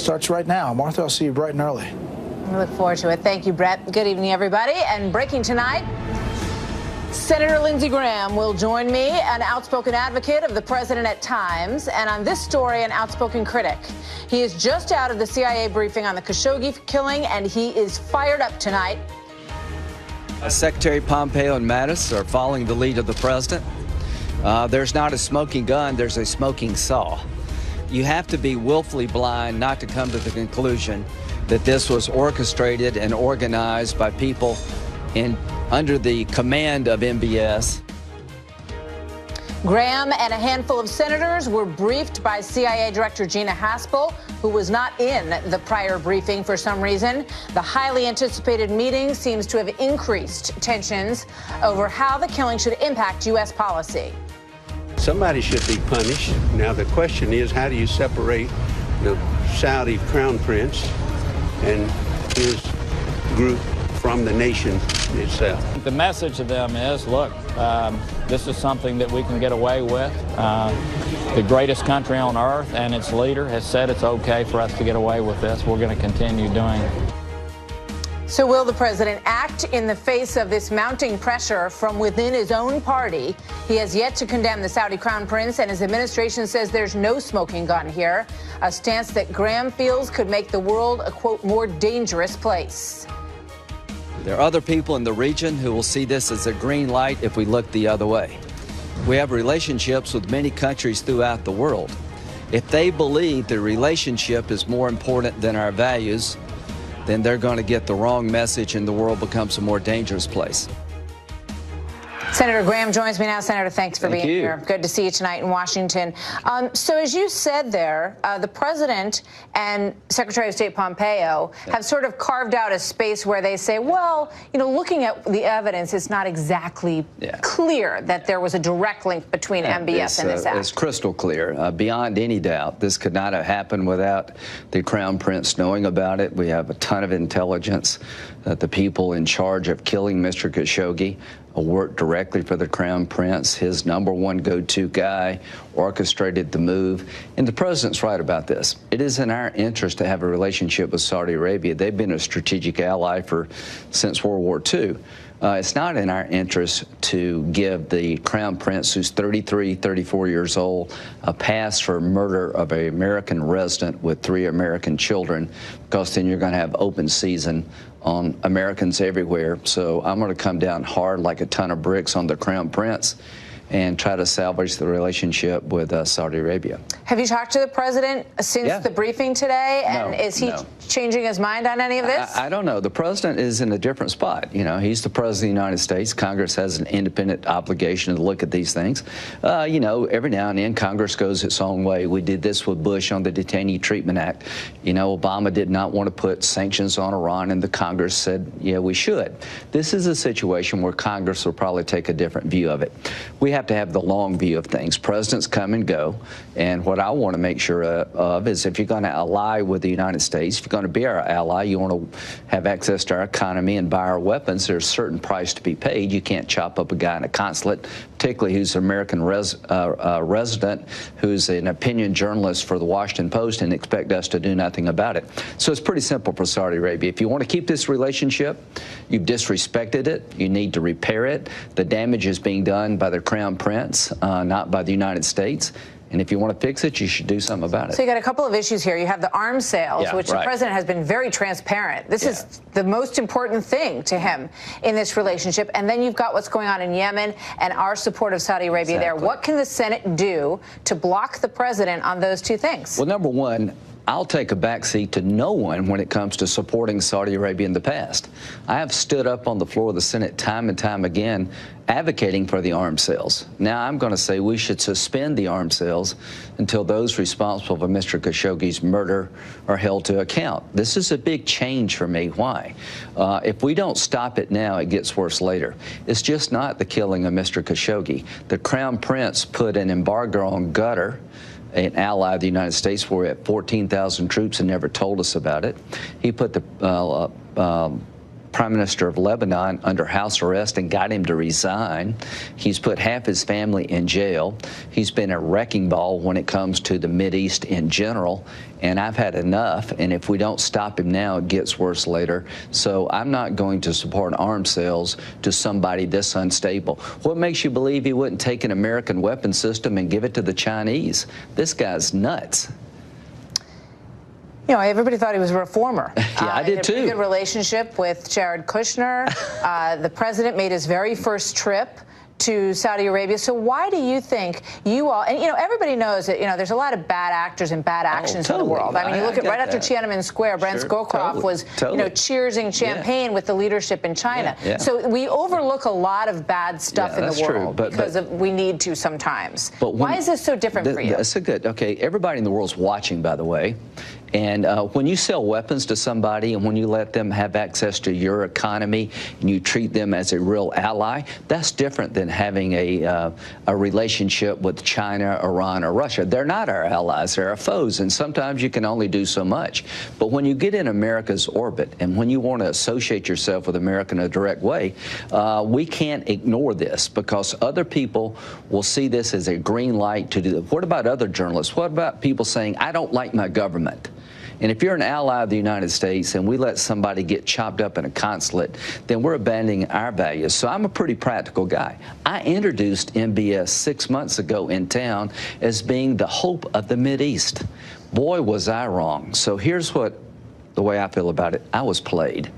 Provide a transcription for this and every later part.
starts right now. Martha, I'll see you bright and early. I look forward to it. Thank you, Brett. Good evening, everybody. And breaking tonight, Senator Lindsey Graham will join me, an outspoken advocate of the president at times, and on this story, an outspoken critic. He is just out of the CIA briefing on the Khashoggi killing, and he is fired up tonight. Secretary Pompeo and Mattis are following the lead of the president. There's not a smoking gun, there's a smoking saw. You have to be willfully blind not to come to the conclusion that this was orchestrated and organized by people under the command of MBS. Graham and a handful of senators were briefed by CIA Director Gina Haspel, who was not in the prior briefing for some reason. The highly anticipated meeting seems to have increased tensions over how the killing should impact U.S. policy. Somebody should be punished. Now the question is, how do you separate the Saudi crown prince and his group from the nation itself? The message to them is, look, this is something that we can get away with. The greatest country on earth and its leader has said it's okay for us to get away with this. We're going to continue doing it. So will the president act in the face of this mounting pressure from within his own party? He has yet to condemn the Saudi crown prince, and his administration says there's no smoking gun here, a stance that Graham feels could make the world a, quote, more dangerous place. There are other people in the region who will see this as a green light if we look the other way. We have relationships with many countries throughout the world. If they believe the relationship is more important than our values, then they're going to get the wrong message and the world becomes a more dangerous place. Senator Graham joins me now. Senator, thanks for being here. Good to see you tonight in Washington. So as you said there, the president and Secretary of State Pompeo have sort of carved out a space where they say, well, you know, looking at the evidence, it's not exactly clear that there was a direct link between MBS and this act. It's crystal clear. Beyond any doubt, this could not have happened without the Crown Prince knowing about it. We have a ton of intelligence that the people in charge of killing Mr. Khashoggi worked directly for the Crown Prince. His #1 go-to guy orchestrated the move. And the president's right about this. It is in our interest to have a relationship with Saudi Arabia. They've been a strategic ally since World War II. It's not in our interest to give the Crown Prince, who's 33, 34 years old, a pass for murder of an American resident with 3 American children, because then you're going to have open season on Americans everywhere. So I'm going to come down hard like a ton of bricks on the Crown Prince and try to salvage the relationship with Saudi Arabia. Have you talked to the president since the briefing today? And is he changing his mind on any of this? I don't know. The president is in a different spot. You know, he's the president of the United States. Congress has an independent obligation to look at these things. You know, every now and then Congress goes its own way. We did this with Bush on the Detainee Treatment Act. You know, Obama did not want to put sanctions on Iran, and the Congress said, yeah, we should. This is a situation where Congress will probably take a different view of it. We have to have the long view of things. Presidents come and go, and what I want to make sure of is, if you're going to ally with the United States, if you're going to be our ally, you want to have access to our economy and buy our weapons, there's a certain price to be paid. You can't chop up a guy in a consulate, particularly who's an American resident, who's an opinion journalist for the Washington Post, and expect us to do nothing about it. So it's pretty simple for Saudi Arabia. If you want to keep this relationship, you've disrespected it, you need to repair it. The damage is being done by the Crown Prince, not by the United States. And if you want to fix it, you should do something about it. So you got a couple of issues here. You have the arms sales, which the president has been very transparent. This is the most important thing to him in this relationship. And then you've got what's going on in Yemen and our support of Saudi Arabia there. What can the Senate do to block the president on those two things? Well, number one, I'll take a backseat to no one when it comes to supporting Saudi Arabia in the past. I have stood up on the floor of the Senate time and time again advocating for the arms sales. Now I'm going to say we should suspend the arms sales until those responsible for Mr. Khashoggi's murder are held to account. This is a big change for me. Why? If we don't stop it now, it gets worse later. It's just not the killing of Mr. Khashoggi. The Crown Prince put an embargo on Qatar, an ally of the United States, where we had 14,000 troops and never told us about it. He put the Prime Minister of Lebanon under house arrest and got him to resign. He's put half his family in jail. He's been a wrecking ball when it comes to the Mideast in general. And I've had enough, and if we don't stop him now, it gets worse later. So I'm not going to support arms sales to somebody this unstable. What makes you believe he wouldn't take an American weapon system and give it to the Chinese? This guy's nuts. You know, everybody thought he was a reformer. Yeah, I did too. He had a good relationship with Jared Kushner. The president made his very first trip to Saudi Arabia. So why do you think you all, and you know, everybody knows that, you know, there's a lot of bad actors and bad actions in the world. I mean, you look at right after Tiananmen Square, Brent Scowcroft was, you know, cheersing champagne with the leadership in China. So we overlook a lot of bad stuff in the world because we need to sometimes. But why is this so different for you? That's a good, okay, everybody in the world's watching, by the way. And when you sell weapons to somebody and when you let them have access to your economy and you treat them as a real ally, that's different than having a relationship with China, Iran, or Russia. They're not our allies, they're our foes, and sometimes you can only do so much. But when you get in America's orbit and when you want to associate yourself with America in a direct way, we can't ignore this because other people will see this as a green light to do. What about other journalists? What about people saying, I don't like my government? And if you're an ally of the United States and we let somebody get chopped up in a consulate, then we're abandoning our values. So I'm a pretty practical guy. I introduced MBS 6 months ago in town as being the hope of the Mideast. Boy, was I wrong. So here's what the way I feel about it. I was played.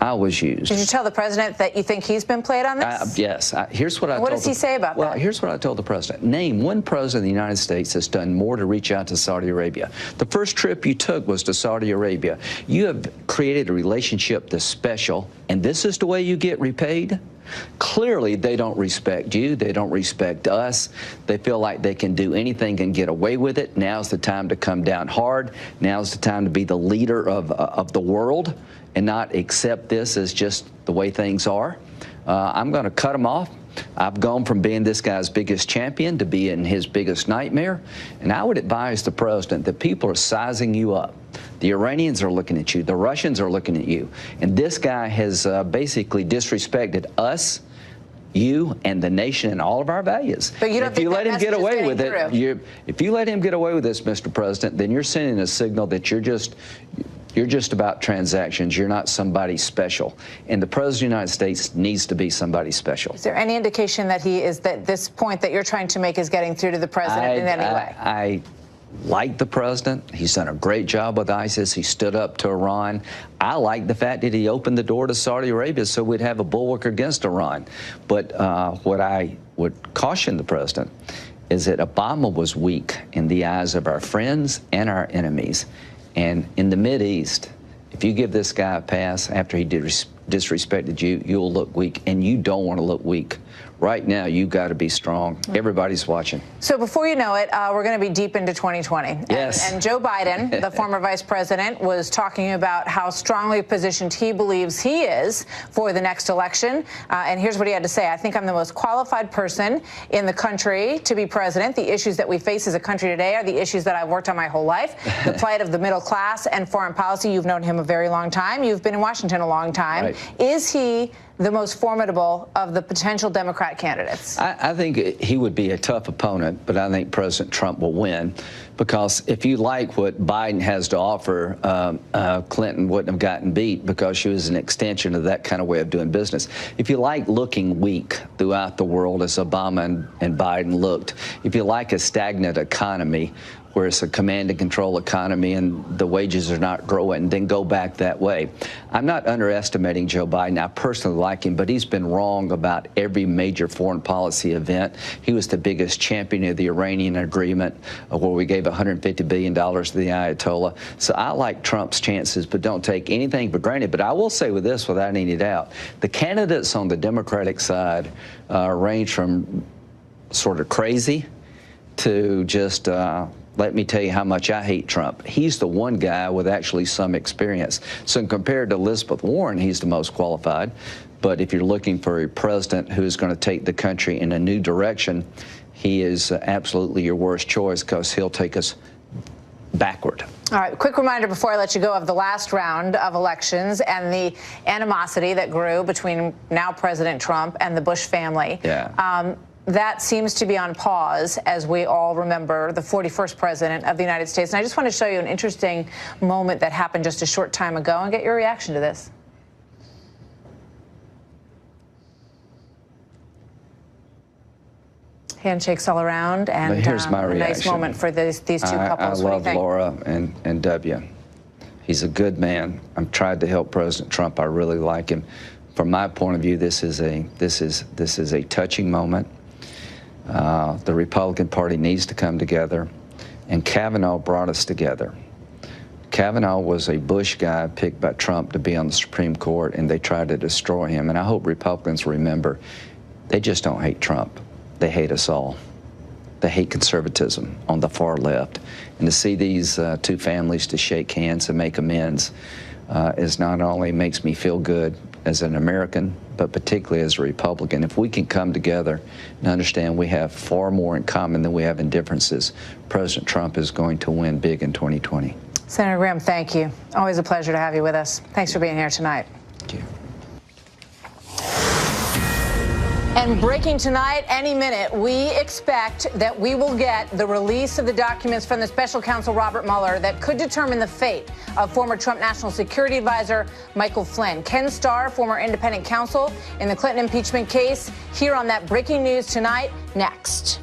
I was used. Did you tell the president that you think he's been played on this? Yes. Here's what I told him. What does he say about that? Well, here's what I told the president. Name one president of the United States that's done more to reach out to Saudi Arabia. The first trip you took was to Saudi Arabia. You have created a relationship that's special, and this is the way you get repaid? Clearly, they don't respect you. They don't respect us. They feel like they can do anything and get away with it. Now's the time to come down hard. Now's the time to be the leader of the world and not accept this as just the way things are. I'm going to cut them off. I've gone from being this guy's biggest champion to being his biggest nightmare. And I would advise the president that people are sizing you up. The Iranians are looking at you. The Russians are looking at you. And this guy has basically disrespected us, you, and the nation and all of our values. But you don't think that message is getting through? If you let him get away with it, if you let him get away with this, Mr. President, then you're sending a signal that you're just about transactions. You're not somebody special. And the President of the United States needs to be somebody special. Is there any indication that he is, that this point that you're trying to make is getting through to the president in any way? I like the president. He's done a great job with ISIS. He stood up to Iran. I like the fact that he opened the door to Saudi Arabia so we'd have a bulwark against Iran. But what I would caution the president is that Obama was weak in the eyes of our friends and our enemies. And in the Mideast, if you give this guy a pass after he disrespected you, you'll look weak, and you don't want to look weak. Right now, you've got to be strong. Everybody's watching. So before you know it, we're going to be deep into 2020. Yes. And Joe Biden, the former vice president, was talking about how strongly positioned he believes he is for the next election. And here's what he had to say. I think I'm the most qualified person in the country to be president. The issues that we face as a country today are the issues that I've worked on my whole life. The plight of the middle class and foreign policy. You've known him a very long time. You've been in Washington a long time. Right. Is he the most formidable of the potential Democrat candidates? I think he would be a tough opponent, but I think President Trump will win because if you like what Biden has to offer, Clinton wouldn't have gotten beat because she was an extension of that kind of way of doing business. If you like looking weak throughout the world as Obama and Biden looked, if you like a stagnant economy, where it's a command and control economy and the wages are not growing, then go back that way. I'm not underestimating Joe Biden. I personally like him, but he's been wrong about every major foreign policy event. He was the biggest champion of the Iranian agreement, where we gave $150 billion to the Ayatollah. So I like Trump's chances, but don't take anything for granted. But I will say with this, without any doubt, the candidates on the Democratic side range from sort of crazy to just let me tell you how much I hate Trump. He's the one guy with actually some experience. So compared to Elizabeth Warren, he's the most qualified. But if you're looking for a president who is going to take the country in a new direction, he is absolutely your worst choice because he'll take us backward. All right, quick reminder before I let you go of the last round of elections and the animosity that grew between now President Trump and the Bush family. Yeah. That seems to be on pause as we all remember the 41st president of the United States. And I just want to show you an interesting moment that happened just a short time ago and get your reaction to this. Handshakes all around, and but here's my a reaction. nice moment for these two couples. I love Laura and W. He's a good man. I've tried to help President Trump. I really like him. From my point of view, this is a touching moment. The Republican Party needs to come together, and Kavanaugh brought us together. Kavanaugh was a Bush guy picked by Trump to be on the Supreme Court, and they tried to destroy him. And I hope Republicans remember, they just don't hate Trump. They hate us all. They hate conservatism on the far left. And to see these two families to shake hands and make amends is not only makes me feel good as an American, but particularly as a Republican. If we can come together and understand we have far more in common than we have in differences, President Trump is going to win big in 2020. Senator Graham, thank you. Always a pleasure to have you with us. Thanks for being here tonight. Thank you. And breaking tonight, any minute, we expect that we will get the release of the documents from the special counsel Robert Mueller that could determine the fate of former Trump National Security Advisor Michael Flynn. Ken Starr, former independent counsel in the Clinton impeachment case, here on that breaking news tonight, next.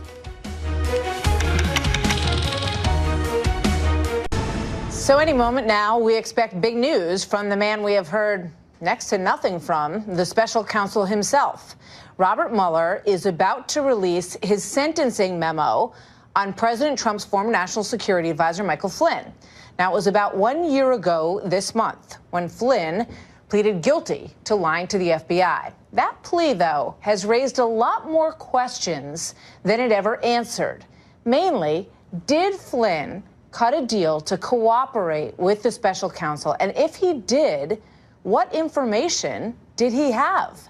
So any moment now, we expect big news from the man we have heard next to nothing from, the special counsel himself. Robert Mueller is about to release his sentencing memo on President Trump's former National Security Advisor, Michael Flynn. Now, it was about 1 year ago this month when Flynn pleaded guilty to lying to the FBI. That plea, though, has raised a lot more questions than it ever answered. Mainly, did Flynn cut a deal to cooperate with the special counsel? And if he did, what information did he have?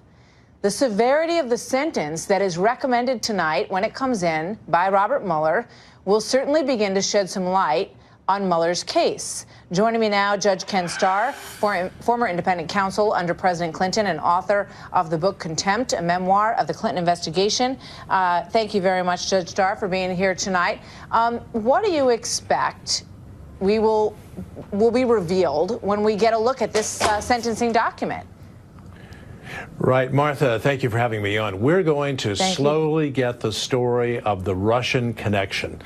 The severity of the sentence that is recommended tonight when it comes in by Robert Mueller will certainly begin to shed some light on Mueller's case. Joining me now, Judge Ken Starr, former independent counsel under President Clinton and author of the book Contempt, a memoir of the Clinton investigation. Thank you very much, Judge Starr, for being here tonight. What do you expect will be revealed when we get a look at this sentencing document? Right. Martha, thank you for having me on. We're going to slowly get the story of the Russian connection.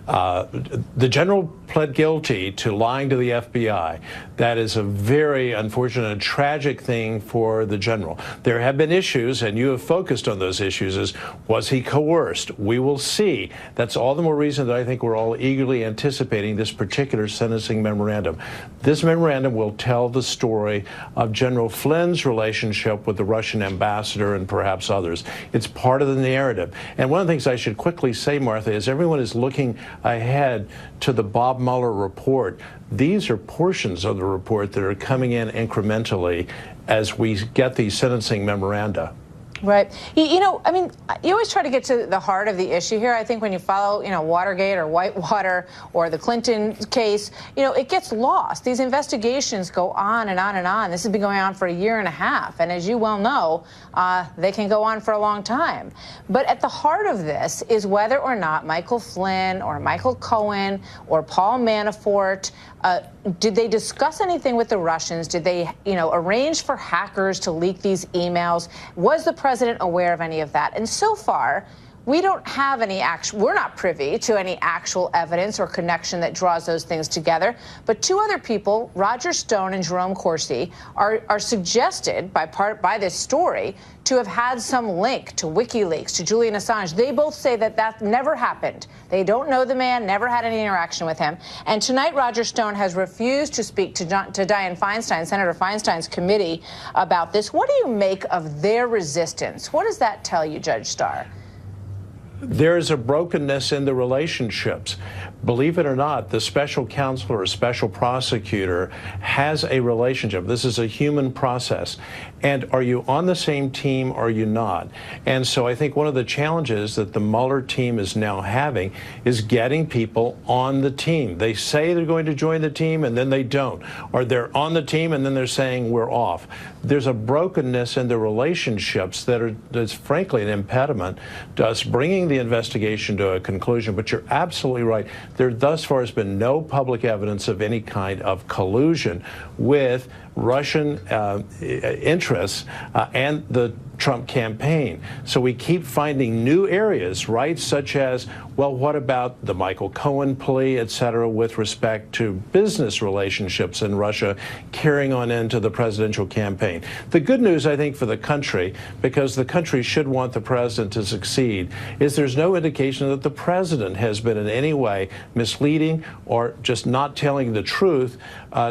The general pled guilty to lying to the FBI. That is a very unfortunate and tragic thing for the general. There have been issues, and you have focused on those issues, as was he coerced? We will see. That's all the more reason that I think we're all eagerly anticipating this particular sentencing memorandum. This memorandum will tell the story of General Flynn's relationship with the Russian ambassador and perhaps others. It's part of the narrative. And one of the things I should quickly say, Martha, is everyone is looking ahead to the Bob Mueller report. These are portions of the report that are coming in incrementally as we get these sentencing memoranda. Right. You know, I mean, you always try to get to the heart of the issue here. I think when you follow, Watergate or Whitewater or the Clinton case, it gets lost. These investigations go on and on and on. This has been going on for a year and a half. And as you well know, they can go on for a long time. But at the heart of this is whether or not Michael Flynn or Michael Cohen or Paul Manafort, did they discuss anything with the Russians? Did they, arrange for hackers to leak these emails? Was the president aware of any of that? And so far, we don't have any we're not privy to any actual evidence or connection that draws those things together. But two other people, Roger Stone and Jerome Corsi, are suggested by this story to have had some link to WikiLeaks, to Julian Assange. They both say that never happened. They don't know the man, never had any interaction with him. And tonight, Roger Stone has refused to speak to Dianne Feinstein, Senator Feinstein's committee, about this. What do you make of their resistance? What does that tell you, Judge Starr? There is a brokenness in the relationships. believe it or not, the special counsel or special prosecutor has a relationship. This is a human process. And are you on the same team or are you not? And so I think one of the challenges that the Mueller team is now having is getting people on the team. They say they're going to join the team and then they don't. Or they're on the team and then they're saying we're off. There's a brokenness in the relationships that's frankly an impediment to us bringing the investigation to a conclusion. But you're absolutely right. There thus far has been no public evidence of any kind of collusion with Russian interests and the Trump campaign. So we keep finding new areas, right, such as, well, what about the Michael Cohen plea, et cetera, with respect to business relationships in Russia carrying on into the presidential campaign. The good news, I think, for the country, because the country should want the president to succeed, is there's no indication that the president has been in any way misleading or just not telling the truth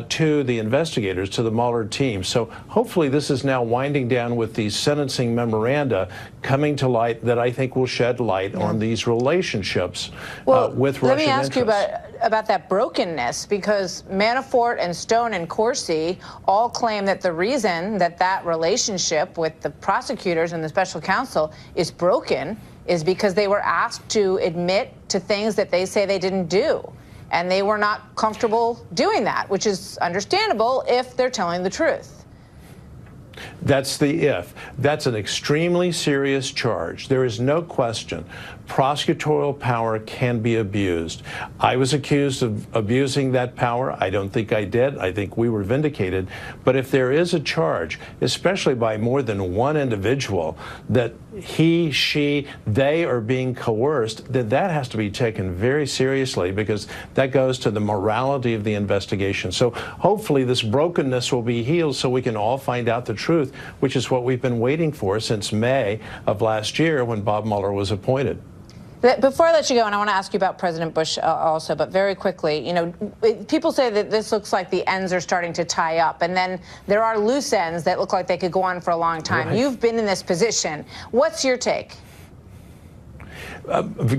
to the investigators, to the Mueller team. So hopefully this is now winding down with these sentencing memoranda coming to light that I think will shed light on these relationships with Russian interests. Let me ask you about that brokenness, because Manafort and Stone and Corsi all claim that the reason that relationship with the prosecutors and the special counsel is broken is because they were asked to admit to things that they say they didn't do. And they were not comfortable doing that, which is understandable if they're telling the truth. That's the if. That's an extremely serious charge. There is no question prosecutorial power can be abused. I was accused of abusing that power. I don't think I did. I think we were vindicated. But if there is a charge, especially by more than one individual, that he, she, they are being coerced, then that has to be taken very seriously, because that goes to the morality of the investigation. So hopefully this brokenness will be healed so we can all find out the truth, which is what we've been waiting for since May of last year when Bob Mueller was appointed. Before I let you go, and I want to ask you about President Bush also, but very quickly, you know, people say that this looks like the ends are starting to tie up, and then there are loose ends that look like they could go on for a long time. Right. You've been in this position. What's your take?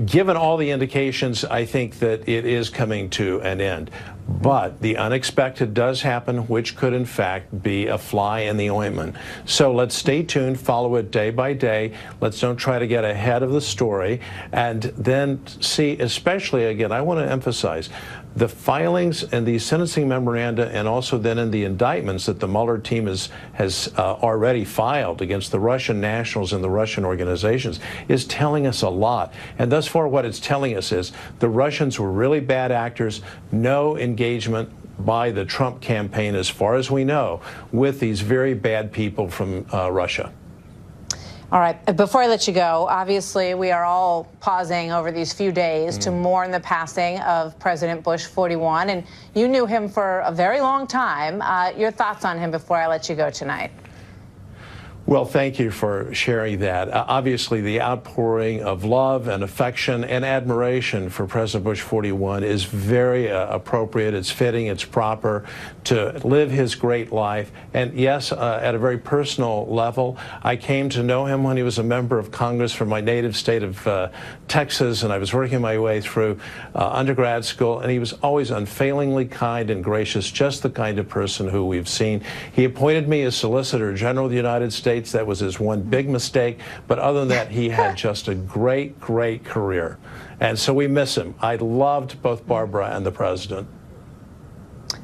Given all the indications, I think that it is coming to an end. But the unexpected does happen, which could, in fact, be a fly in the ointment. So let's stay tuned, follow it day by day. Let's don't try to get ahead of the story. And then see, especially, again, I want to emphasize, the filings and the sentencing memoranda, and also then in the indictments that the Mueller team has already filed against the Russian nationals and the Russian organizations, is telling us a lot. And thus far, what it's telling us is the Russians were really bad actors, no engagement by the Trump campaign, as far as we know, with these very bad people from Russia. All right. Before I let you go, obviously we are all pausing over these few days to mourn the passing of President Bush 41, and you knew him for a very long time. Your thoughts on him before I let you go tonight? Well, thank you for sharing that. Obviously, the outpouring of love and affection and admiration for President Bush 41 is very appropriate. It's fitting. It's proper to live his great life. And yes, at a very personal level, I came to know him when he was a member of Congress from my native state of Texas, and I was working my way through undergrad school, and he was always unfailingly kind and gracious, just the kind of person who we've seen. He appointed me as Solicitor General of the United States. That was his one big mistake. But other than that, he had just a great, great career. And so we miss him. I loved both Barbara and the president.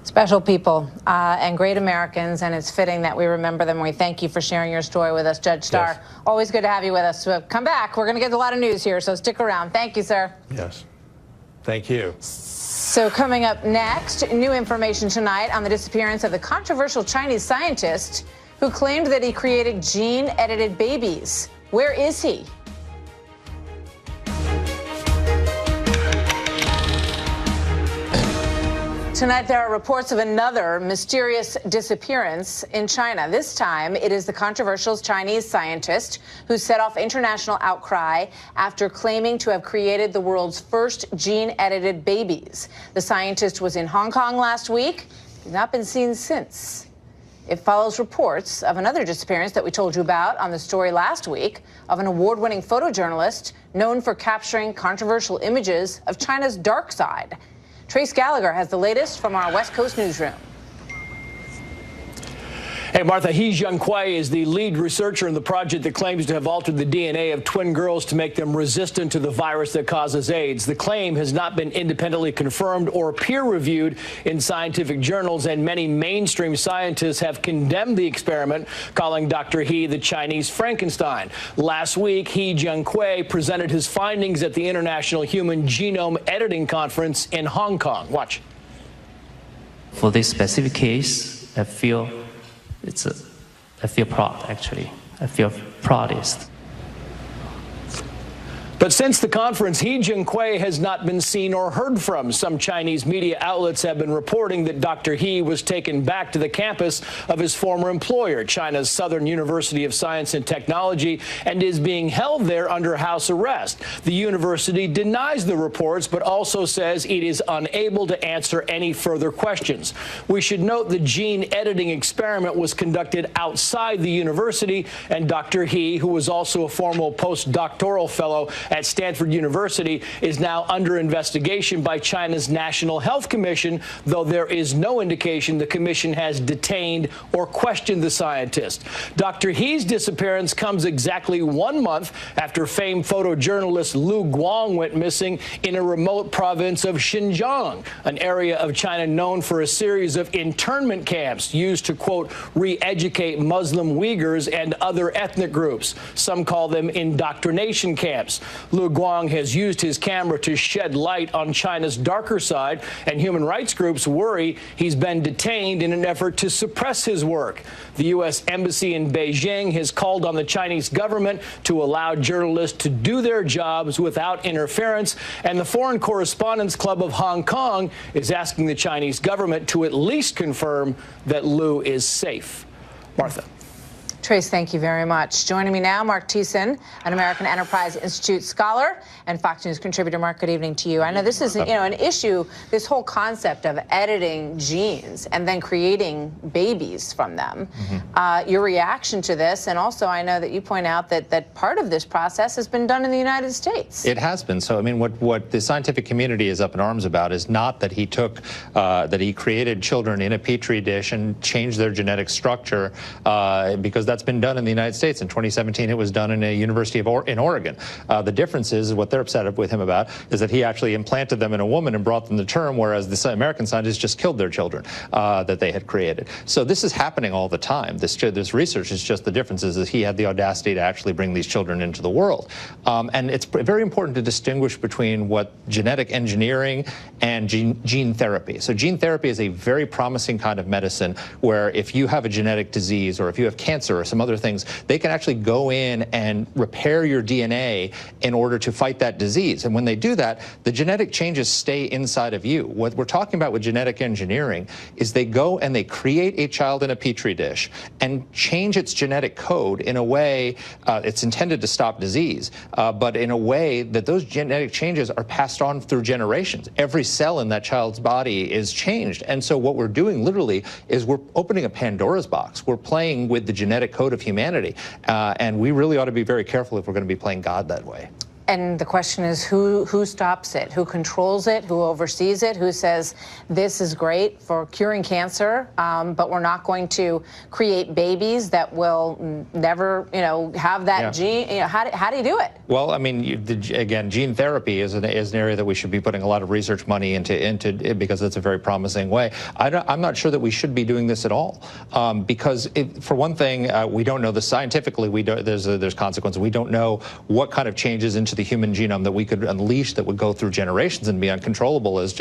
Special people and great Americans, and it's fitting that we remember them. We thank you for sharing your story with us, Judge Starr. Yes. Always good to have you with us. So come back. We're going to get a lot of news here, so stick around. Thank you, sir. Yes. Thank you. So coming up next, new information tonight on the disappearance of the controversial Chinese scientist who claimed that he created gene-edited babies. Where is he? Tonight, there are reports of another mysterious disappearance in China. This time, it is the controversial Chinese scientist who set off international outcry after claiming to have created the world's first gene-edited babies. The scientist was in Hong Kong last week. He's not been seen since. It follows reports of another disappearance that we told you about on the story last week of an award-winning photojournalist known for capturing controversial images of China's dark side. Trace Gallagher has the latest from our West Coast newsroom. Hey, Martha, He Jiankui is the lead researcher in the project that claims to have altered the DNA of twin girls to make them resistant to the virus that causes AIDS. The claim has not been independently confirmed or peer-reviewed in scientific journals, and many mainstream scientists have condemned the experiment, calling Dr. He the Chinese Frankenstein. Last week, He Jiankui presented his findings at the International Human Genome Editing Conference in Hong Kong. Watch. For this specific case, I feel proud, actually. I feel proudest. But since the conference, He Jiankui has not been seen or heard from. Some Chinese media outlets have been reporting that Dr. He was taken back to the campus of his former employer, China's Southern University of Science and Technology, and is being held there under house arrest. The university denies the reports, but also says it is unable to answer any further questions. We should note the gene editing experiment was conducted outside the university, and Dr. He, who was also a former postdoctoral fellow at Stanford University, is now under investigation by China's National Health Commission, though there is no indication the commission has detained or questioned the scientist. Dr. He's disappearance comes exactly 1 month after famed photojournalist Lu Guang went missing in a remote province of Xinjiang, an area of China known for a series of internment camps used to, quote, re-educate Muslim Uyghurs and other ethnic groups. Some call them indoctrination camps. Lu Guang has used his camera to shed light on China's darker side, and human rights groups worry he's been detained in an effort to suppress his work. The U.S. Embassy in Beijing has called on the Chinese government to allow journalists to do their jobs without interference, and the Foreign Correspondents Club of Hong Kong is asking the Chinese government to at least confirm that Lu is safe. Martha. Trace, thank you very much. Joining me now, Mark Thiessen, an American Enterprise Institute scholar and Fox News contributor. Mark, good evening to you. I know this is, an issue, this whole concept of editing genes and then creating babies from them. Your reaction to this, and also I know that you point out that part of this process has been done in the United States. It has been. So, I mean, what the scientific community is up in arms about is not that he took, that he created children in a petri dish and changed their genetic structure, because that's been done in the United States. In 2017, it was done in a university in Oregon. The difference is, what they're upset with him about, is that he actually implanted them in a woman and brought them to term, whereas the American scientists just killed their children that they had created. So this is happening all the time. This research is just, the difference is that he had the audacity to actually bring these children into the world. And it's very important to distinguish between what genetic engineering and gene therapy. So gene therapy is a very promising kind of medicine where if you have a genetic disease or if you have cancer or some other things, they can actually go in and repair your DNA in order to fight that disease. And when they do that, the genetic changes stay inside of you. What we're talking about with genetic engineering is they go and they create a child in a petri dish and change its genetic code in a way, it's intended to stop disease, but in a way that those genetic changes are passed on through generations. Every cell in that child's body is changed. And so what we're doing literally is we're opening a Pandora's box. We're playing with the genetic code of humanity, and we really ought to be very careful if we're going to be playing God that way. And the question is, who stops it? Who controls it? Who oversees it? Who says this is great for curing cancer, but we're not going to create babies that will never, have that gene? How do you do it? Well, I mean, again, gene therapy is an area that we should be putting a lot of research money into because it's a very promising way. I'm not sure that we should be doing this at all, because for one thing, we don't know this scientifically. There's consequences. We don't know what kind of changes into the human genome that we could unleash that would go through generations and be uncontrollable as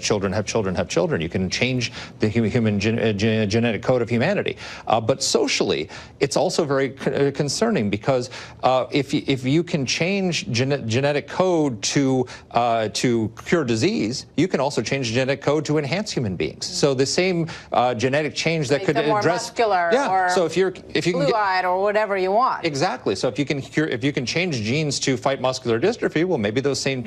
children have children have children. You can change the human genetic code of humanity. But socially, it's also very concerning because if you can change genetic code to cure disease, you can also change genetic code to enhance human beings. So the same genetic change that could more address muscular, or so if you can blue-eyed, or whatever you want. Exactly. So if you can change genes to fight muscle muscular dystrophy, well, maybe those same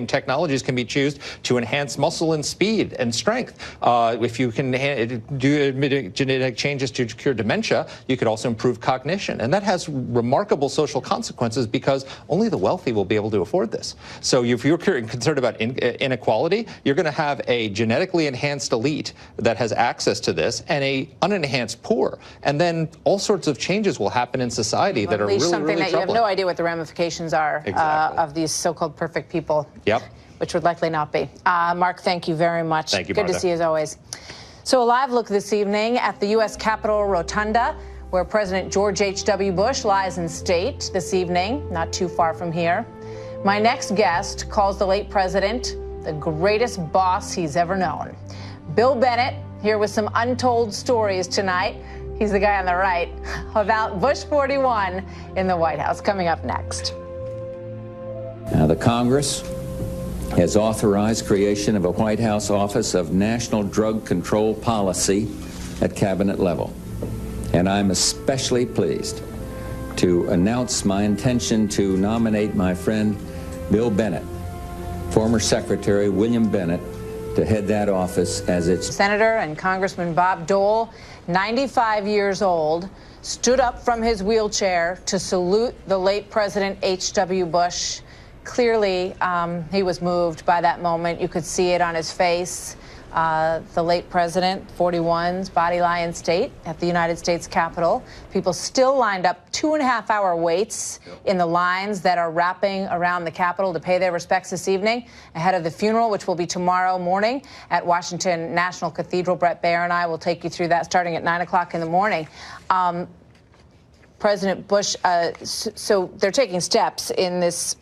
technologies can be used to enhance muscle and speed and strength. If you can do genetic changes to cure dementia, you could also improve cognition. And that has remarkable social consequences because only the wealthy will be able to afford this. So if you're concerned about inequality, you're going to have a genetically enhanced elite that has access to this and a unenhanced poor. And then all sorts of changes will happen in society that are really, really something that troubling. you have no idea what the ramifications are of these so-called perfect people. Yep. Which would likely not be. Mark, thank you very much. Thank you, Good Martha. to see you as always. So a live look this evening at the U.S. Capitol Rotunda, where President George H.W. Bush lies in state this evening, not too far from here. My next guest calls the late president the greatest boss he's ever known. Bill Bennett, here with some untold stories tonight. He's the guy on the right about Bush 41 in the White House. Coming up next. Now, the Congress has authorized creation of a White House Office of National Drug Control Policy at cabinet level. And I'm especially pleased to announce my intention to nominate my friend Bill Bennett, former Secretary William Bennett, to head that office as its... Senator and Congressman Bob Dole, 95 years old, stood up from his wheelchair to salute the late President H.W. Bush. Clearly, he was moved by that moment. You could see it on his face. The late president, 41's body lie in state at the United States Capitol. People still lined up 2.5-hour waits in the lines that are wrapping around the Capitol to pay their respects this evening ahead of the funeral, which will be tomorrow morning at Washington National Cathedral. Brett Baer and I will take you through that starting at 9 o'clock in the morning. President Bush, so they're taking steps in this,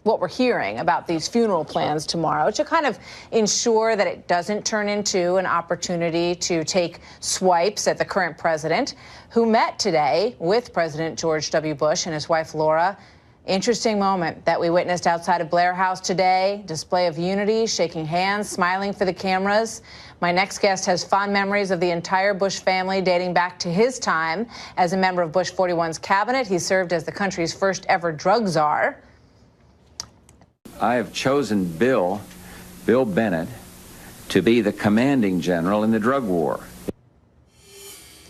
what we're hearing about these funeral plans tomorrow, to kind of ensure that it doesn't turn into an opportunity to take swipes at the current president, who met today with President George W. Bush and his wife Laura. Interesting moment that we witnessed outside of Blair House today. Display of unity, shaking hands, smiling for the cameras. My next guest has fond memories of the entire Bush family dating back to his time as a member of Bush 41's cabinet. He served as the country's first ever drug czar. I have chosen Bill Bennett, to be the commanding general in the drug war.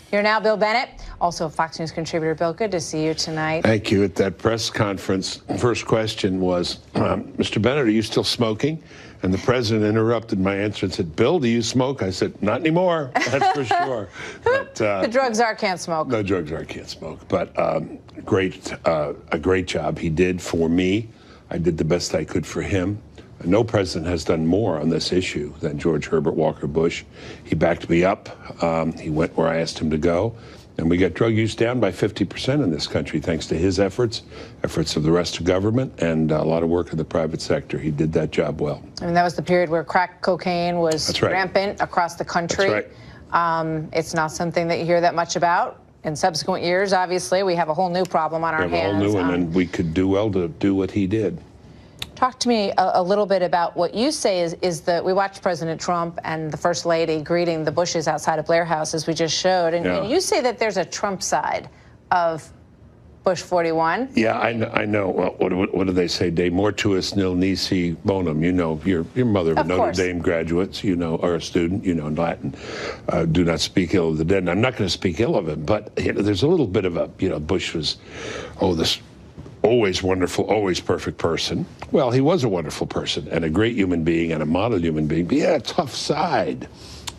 Here now, Bill Bennett, also a Fox News contributor. Bill, good to see you tonight. Thank you. At that press conference, first question was, Mr. Bennett, are you still smoking? And the president interrupted my answer and said, Bill, do you smoke? I said, not anymore, that's for sure. But, the drug czar can't smoke. No, drug czar can't smoke. But a great job he did for me. I did the best I could for him. No president has done more on this issue than George Herbert Walker Bush. He backed me up. He went where I asked him to go. And we got drug use down by 50% in this country, thanks to his efforts of the rest of government, and a lot of work in the private sector. He did that job well. I mean, that was the period where crack cocaine was rampant across the country. That's right. It's not something that you hear that much about. In subsequent years, obviously, we have a whole new problem on our hands. We have a whole new one, and we could do well to do what he did. Talk to me a little bit about what you say is that we watched President Trump and the First Lady greeting the Bushes outside of Blair House, as we just showed. And you say that there's a Trump side of Bush 41. Yeah, I know. Well, what do they say? De mortuis nil nisi bonum. You know, your mother, a Notre Dame graduate, you know, or a student, you know, in Latin, do not speak ill of the dead. And I'm not going to speak ill of him, but there's a little bit of a, Bush was, this always wonderful, always perfect person. Well, he was a wonderful person and a great human being and a model human being, but he had a tough side.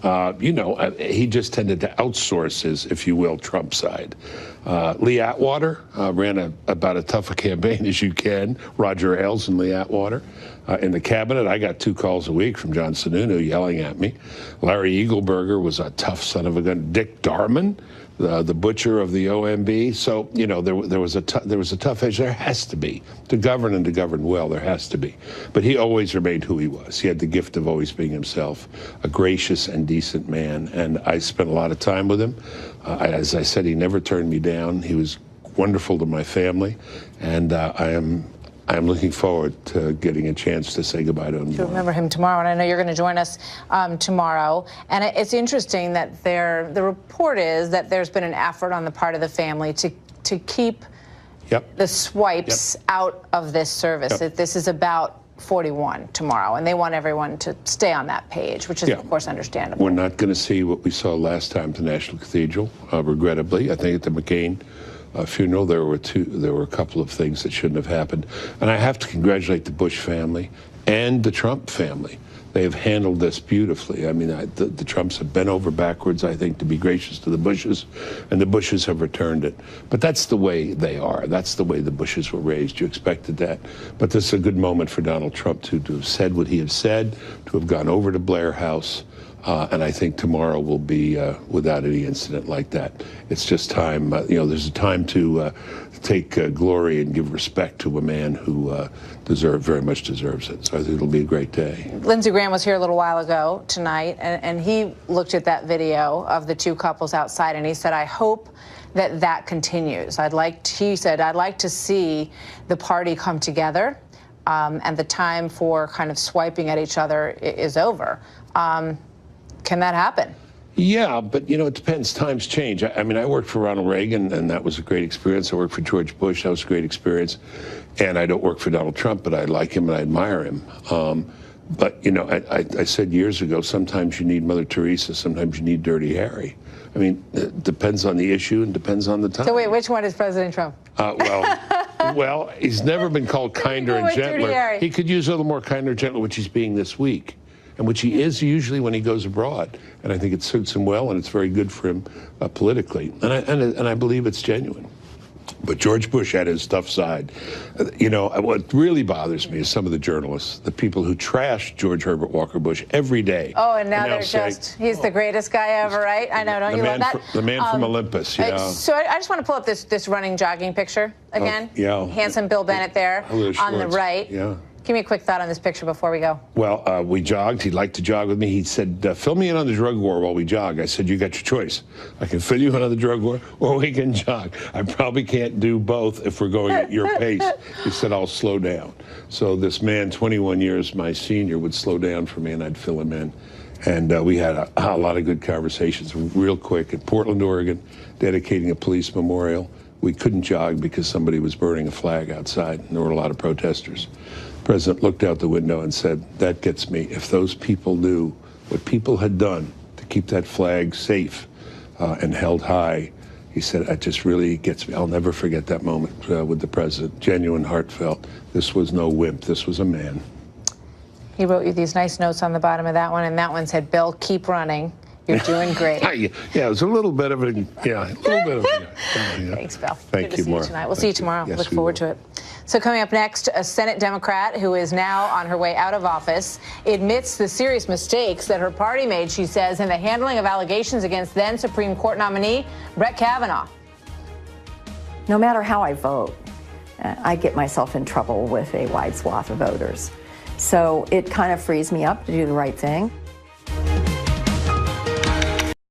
He just tended to outsource his, if you will, Trump side. Lee Atwater ran about as tough a campaign as you can. Roger Ailes and Lee Atwater. In the cabinet, I got 2 calls a week from John Sununu yelling at me. Larry Eagleburger was a tough son of a gun. Dick Darman, the butcher of the OMB. So, there was a tough edge. There has to be. To govern and to govern well, there has to be. But he always remained who he was. He had the gift of always being himself, a gracious and decent man. And I spent a lot of time with him. As I said, he never turned me down. He was wonderful to my family. And I am looking forward to getting a chance to say goodbye to him. To remember him tomorrow, and I know you're going to join us tomorrow. And it's interesting that the report is that there's been an effort on the part of the family to keep the swipes out of this service. This is about 41 tomorrow, and they want everyone to stay on that page, which is, of course, understandable. We're not going to see what we saw last time at the National Cathedral, regrettably. I think at the McCain funeral, there were a couple of things that shouldn't have happened. And I have to congratulate the Bush family and the Trump family. They have handled this beautifully. I mean, the Trumps have bent over backwards, I think, to be gracious to the Bushes, and the Bushes have returned it. But that's the way they are. That's the way the Bushes were raised. You expected that. But this is a good moment for Donald Trump to have said what he has said, to have gone over to Blair House, and I think tomorrow will be without any incident like that. It's just time, there's a time to take glory and give respect to a man who very much deserves it. So I think it'll be a great day. Lindsey Graham was here a little while ago tonight, and he looked at that video of the two couples outside, and he said, I hope that continues. He said, I'd like to see the party come together, and the time for kind of swiping at each other is over. Can that happen? Yeah, but, it depends. Times change. I mean, I worked for Ronald Reagan, and that was a great experience. I worked for George Bush. That was a great experience. And I don't work for Donald Trump, but I like him and I admire him. But, I said years ago, sometimes you need Mother Teresa, sometimes you need Dirty Harry. I mean, it depends on the issue and depends on the time. So wait, which one is President Trump? Well, he's never been called kinder and gentler. He could use a little more kinder and gentler, which he's being this week, and which he is usually when he goes abroad. And I think it suits him well, and it's very good for him politically. And I believe it's genuine. But George Bush had his tough side. What really bothers me is some of the journalists, the people who trash George Herbert Walker Bush every day. Oh, and now they're he's the greatest guy ever, right? I know, don't you love that? The man from Olympus, yeah. So I just want to pull up this running, jogging picture again. Handsome Bill Bennett there on the right. Yeah. Give me a quick thought on this picture before we go. Well, we jogged. He liked to jog with me. He said, fill me in on the drug war while we jog. I said, you got your choice. I can fill you in on the drug war or we can jog. I probably can't do both if we're going at your pace. He said, I'll slow down. So this man, 21 years my senior, would slow down for me and I'd fill him in. And we had a lot of good conversations real quick in Portland, Oregon, dedicating a police memorial. We couldn't jog because somebody was burning a flag outside and there were a lot of protesters. The president looked out the window and said, that gets me. If those people knew what people had done to keep that flag safe and held high, he said, that just really gets me. I'll never forget that moment with the president. Genuine, heartfelt. This was no wimp. This was a man. He wrote you these nice notes on the bottom of that one, and that one said, Bill, keep running. You're doing great. Yeah, it was a little bit of it. Yeah, a little bit of it. Yeah. Thanks, Bill. Thank you, Maura. Tonight. We'll see you tomorrow. Yes, look forward to it. So coming up next, a Senate Democrat who is now on her way out of office admits the serious mistakes that her party made, she says, in the handling of allegations against then Supreme Court nominee Brett Kavanaugh. No matter how I vote, I get myself in trouble with a wide swath of voters. So it kind of frees me up to do the right thing.